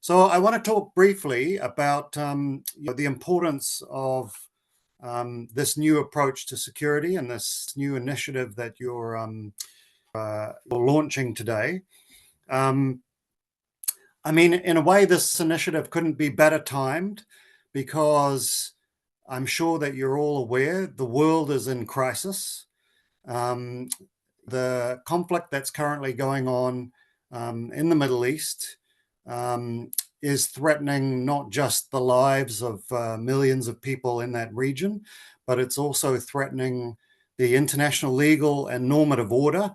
So I want to talk briefly about the importance of this new approach to security and this new initiative that you're launching today. I mean, in a way, this initiative couldn't be better timed because I'm sure that you're all aware the world is in crisis. The conflict that's currently going on in the Middle East is threatening not just the lives of millions of people in that region, but it's also threatening the international legal and normative order.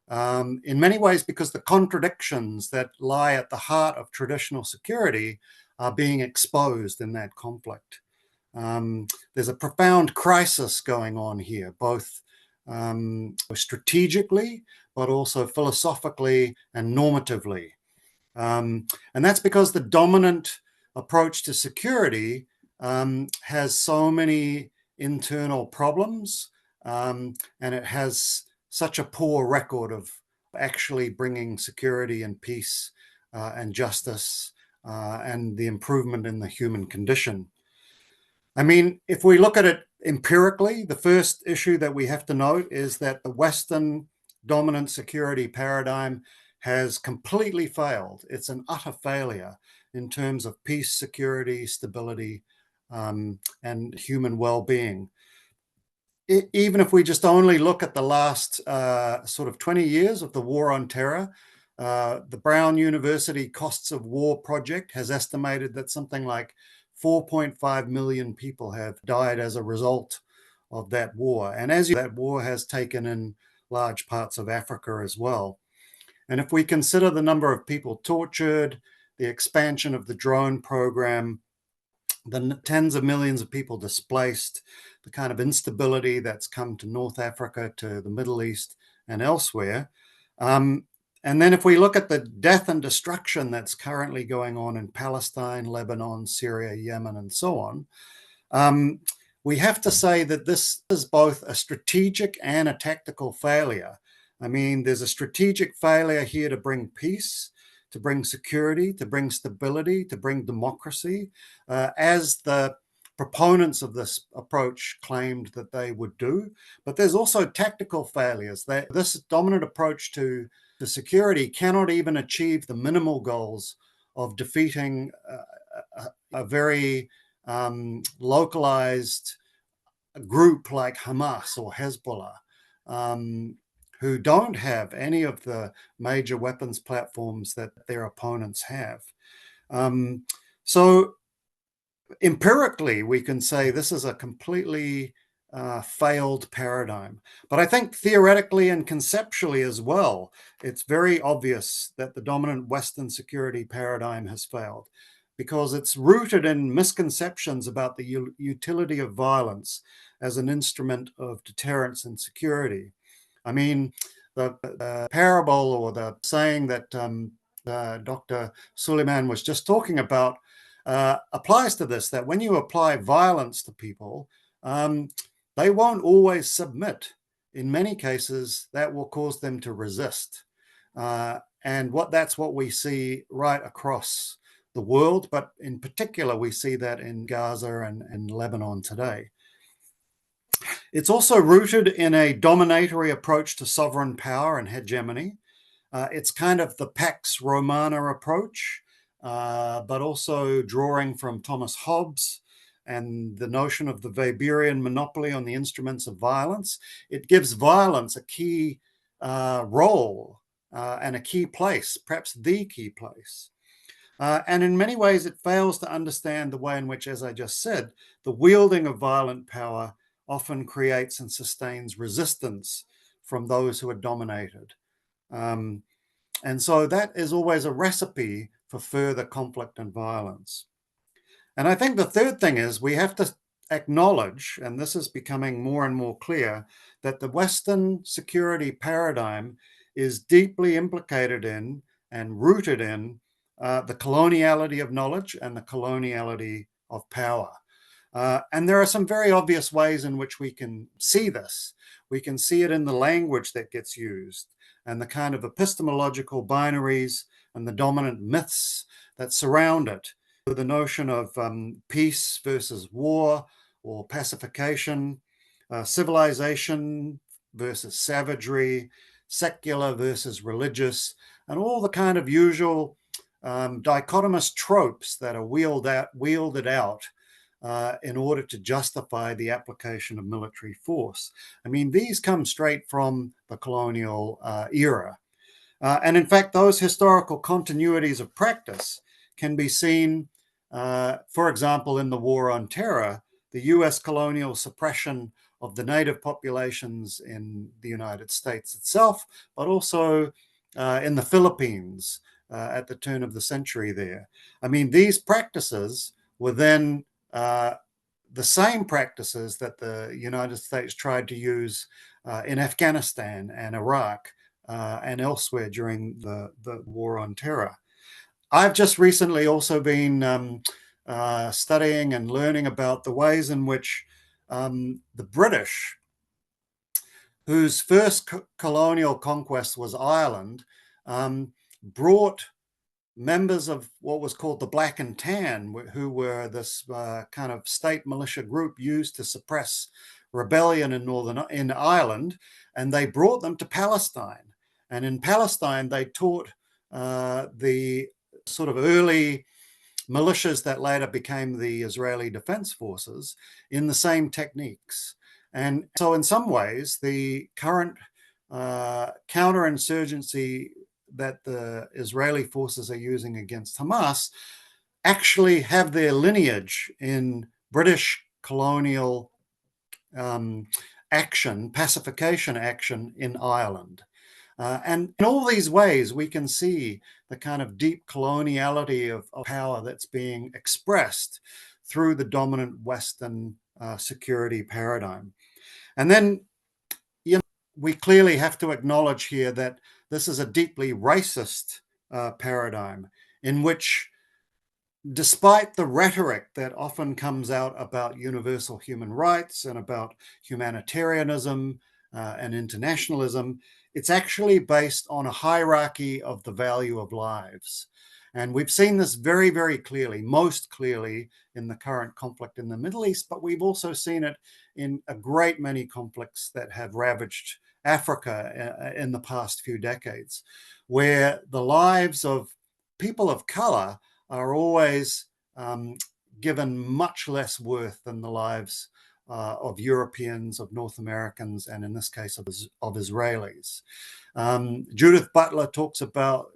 In many ways, because the contradictions that lie at the heart of traditional security are being exposed in that conflict. There's a profound crisis going on here, both strategically, but also philosophically and normatively. And that's because the dominant approach to security has so many internal problems, and it has such a poor record of actually bringing security and peace and justice and the improvement in the human condition. I mean, if we look at it empirically, the first issue that we have to note is that the Western dominant security paradigm has completely failed. It's an utter failure in terms of peace, security, stability, and human well-being. Even if we just only look at the last sort of 20 years of the war on terror, the Brown University Costs of War project has estimated that something like 4.5 million people have died as a result of that war. And that war has taken in large parts of Africa as well. And if we consider the number of people tortured, the expansion of the drone program, the tens of millions of people displaced, the kind of instability that's come to North Africa, to the Middle East and elsewhere. And then if we look at the death and destruction that's currently going on in Palestine, Lebanon, Syria, Yemen, and so on, we have to say that this is both a strategic and a tactical failure. I mean, there's a strategic failure here to bring peace, to bring security, to bring stability, to bring democracy, as the proponents of this approach claimed that they would do. But there's also tactical failures. This dominant approach to security cannot even achieve the minimal goals of defeating a very localized group like Hamas or Hezbollah, who don't have any of the major weapons platforms that their opponents have. So empirically, we can say this is a completely failed paradigm. But I think theoretically and conceptually as well, it's very obvious that the dominant Western security paradigm has failed because it's rooted in misconceptions about the utility of violence as an instrument of deterrence and security. I mean, the parable or the saying that Dr. Suleiman was just talking about applies to this, that when you apply violence to people, they won't always submit. In many cases, that will cause them to resist. And that's what we see right across the world, but in particular, we see that in Gaza and Lebanon today. It's also rooted in a dominatory approach to sovereign power and hegemony. It's kind of the Pax Romana approach, but also drawing from Thomas Hobbes and the notion of the Weberian monopoly on the instruments of violence. It gives violence a key role and a key place, perhaps the key place. And in many ways, it fails to understand the way in which, as I just said, the wielding of violent power often creates and sustains resistance from those who are dominated. And so that is always a recipe for further conflict and violence. And I think the third thing is we have to acknowledge, and this is becoming more and more clear, that the Western security paradigm is deeply implicated in and rooted in the coloniality of knowledge and the coloniality of power. And there are some very obvious ways in which we can see this. We can see it in the language that gets used and the kind of epistemological binaries and the dominant myths that surround it. The notion of peace versus war or pacification, civilization versus savagery, secular versus religious, and all the kind of usual dichotomous tropes that are wielded out in order to justify the application of military force. I mean, these come straight from the colonial era. And in fact, those historical continuities of practice can be seen, for example, in the War on Terror, the US colonial suppression of the native populations in the United States itself, but also in the Philippines at the turn of the century there. I mean, these practices were then the same practices that the United States tried to use in Afghanistan and Iraq and elsewhere during the War on Terror. I've just recently also been studying and learning about the ways in which the British, whose first colonial conquest was Ireland, brought members of what was called the Black and Tan, who were this kind of state militia group used to suppress rebellion in Ireland, and they brought them to Palestine. And in Palestine, they taught the sort of early militias that later became the Israeli Defense Forces in the same techniques. And so in some ways, the current counterinsurgency that the Israeli forces are using against Hamas actually have their lineage in British colonial action, pacification action in Ireland. And in all these ways, we can see the kind of deep coloniality of power that's being expressed through the dominant Western security paradigm. And then, we clearly have to acknowledge here that this is a deeply racist paradigm in which, despite the rhetoric that often comes out about universal human rights and about humanitarianism and internationalism, it's actually based on a hierarchy of the value of lives. And we've seen this very, very clearly, most clearly in the current conflict in the Middle East, but we've also seen it in a great many conflicts that have ravaged Africa in the past few decades, where the lives of people of color are always given much less worth than the lives of Europeans, of North Americans, and in this case of Israelis. Judith Butler talks about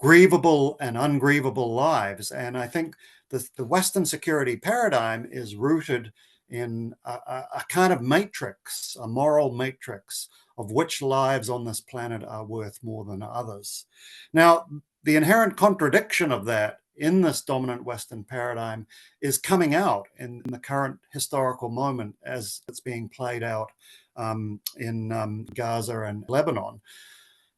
grievable and ungrievable lives. And I think the Western security paradigm is rooted in a kind of matrix, a moral matrix of which lives on this planet are worth more than others. Now, the inherent contradiction of that in this dominant Western paradigm is coming out in the current historical moment as it's being played out in Gaza and Lebanon.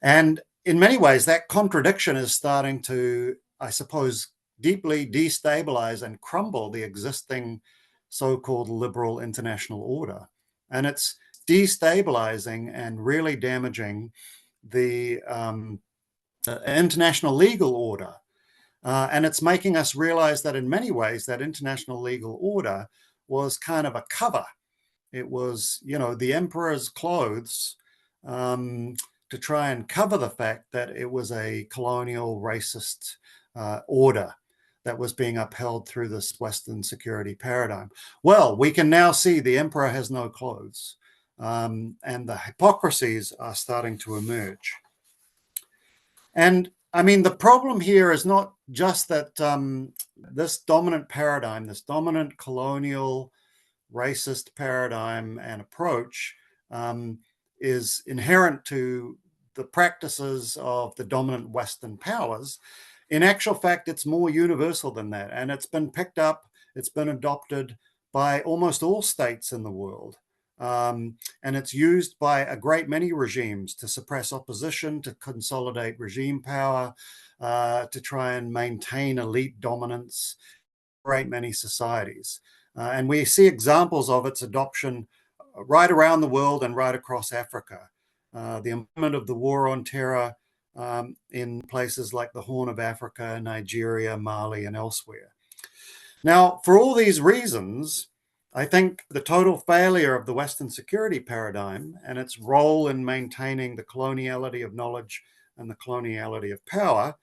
And in many ways, that contradiction is starting to, I suppose, deeply destabilize and crumble the existing so-called liberal international order. And it's destabilizing and really damaging the international legal order. And it's making us realize that in many ways, that international legal order was kind of a cover. It was, the emperor's clothes to try and cover the fact that it was a colonial racist order that was being upheld through this Western security paradigm. Well, we can now see the emperor has no clothes, and the hypocrisies are starting to emerge. And I mean, the problem here is not just that this dominant paradigm, this dominant colonial racist paradigm and approach is inherent to the practices of the dominant Western powers. In actual fact, it's more universal than that. And it's been picked up, it's been adopted by almost all states in the world. And it's used by a great many regimes to suppress opposition, to consolidate regime power, to try and maintain elite dominance in great many societies. And we see examples of its adoption right around the world and right across Africa. The implement of the War on Terror in places like the Horn of Africa, Nigeria, Mali, and elsewhere. Now, for all these reasons, I think the total failure of the Western security paradigm and its role in maintaining the coloniality of knowledge and the coloniality of power,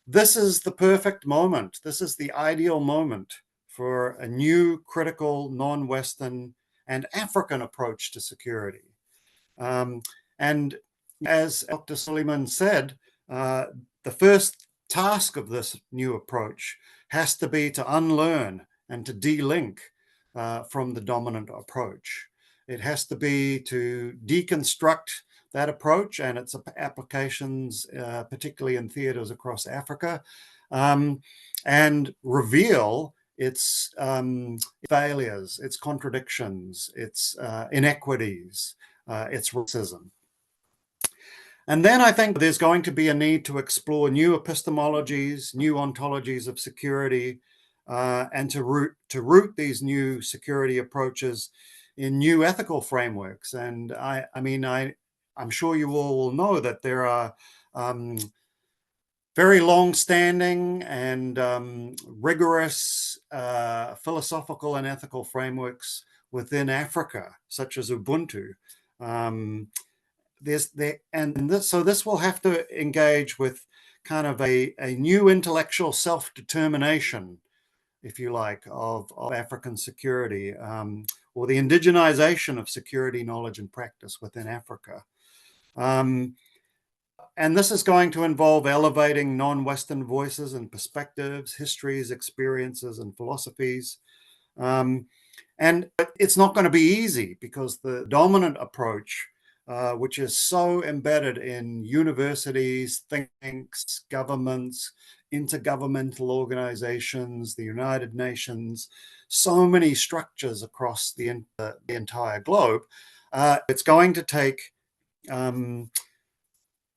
this is the perfect moment. This is the ideal moment for a new critical non-Western and African approach to security. And as Dr. Suleiman said, the first task of this new approach has to be to unlearn and to de-link from the dominant approach. It has to be to deconstruct that approach and its applications, particularly in theaters across Africa, and reveal its failures, its contradictions, its inequities, its racism. And then I think there's going to be a need to explore new epistemologies, new ontologies of security, and to root these new security approaches in new ethical frameworks. And I'm sure you all will know that there are very long-standing and rigorous philosophical and ethical frameworks within Africa, such as Ubuntu. So this will have to engage with kind of a new intellectual self-determination, if you like, of African security, or the indigenization of security knowledge and practice within Africa. And this is going to involve elevating non-Western voices and perspectives, histories, experiences, and philosophies. And it's not going to be easy, because the dominant approach, which is so embedded in universities, think tanks, governments, intergovernmental organizations, the United Nations, so many structures across the entire globe, it's going to take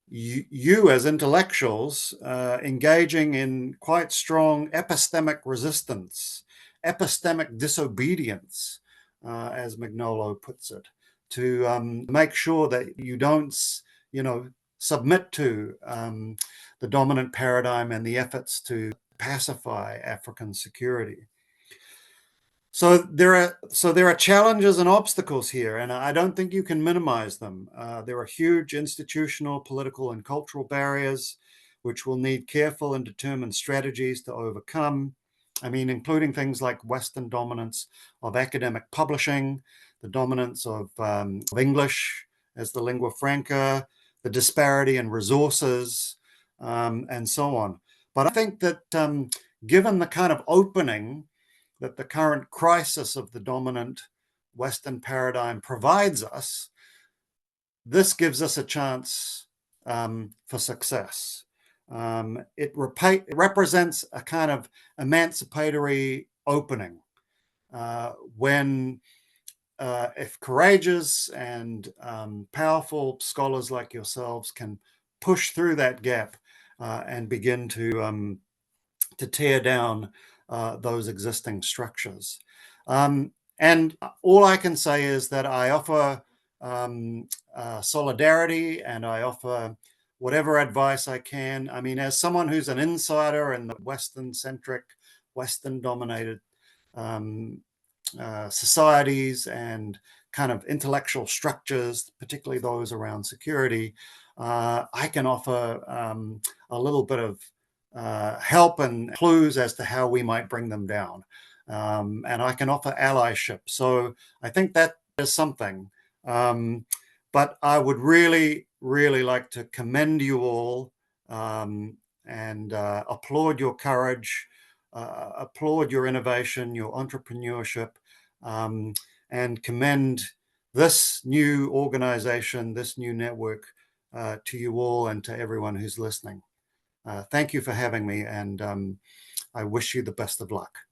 you as intellectuals engaging in quite strong epistemic resistance, epistemic disobedience, as Mignolo puts it, to make sure that you don't, submit to the dominant paradigm and the efforts to pacify African security. So there are challenges and obstacles here, and I don't think you can minimize them. There are huge institutional, political, and cultural barriers, which will need careful and determined strategies to overcome. Including things like Western dominance of academic publishing, the dominance of English as the lingua franca, the disparity in resources, and so on. But I think that given the kind of opening that the current crisis of the dominant Western paradigm provides us, this gives us a chance for success. It represents a kind of emancipatory opening when, if courageous and powerful scholars like yourselves can push through that gap and begin to tear down those existing structures. And all I can say is that I offer solidarity, and I offer whatever advice I can. As someone who's an insider in the Western-centric, Western-dominated societies and kind of intellectual structures, particularly those around security, I can offer a little bit of help and clues as to how we might bring them down. And I can offer allyship. So I think that is something. But I would really, really like to commend you all and applaud your courage, applaud your innovation, your entrepreneurship, and commend this new organization, this new network to you all and to everyone who's listening. Thank you for having me, and I wish you the best of luck.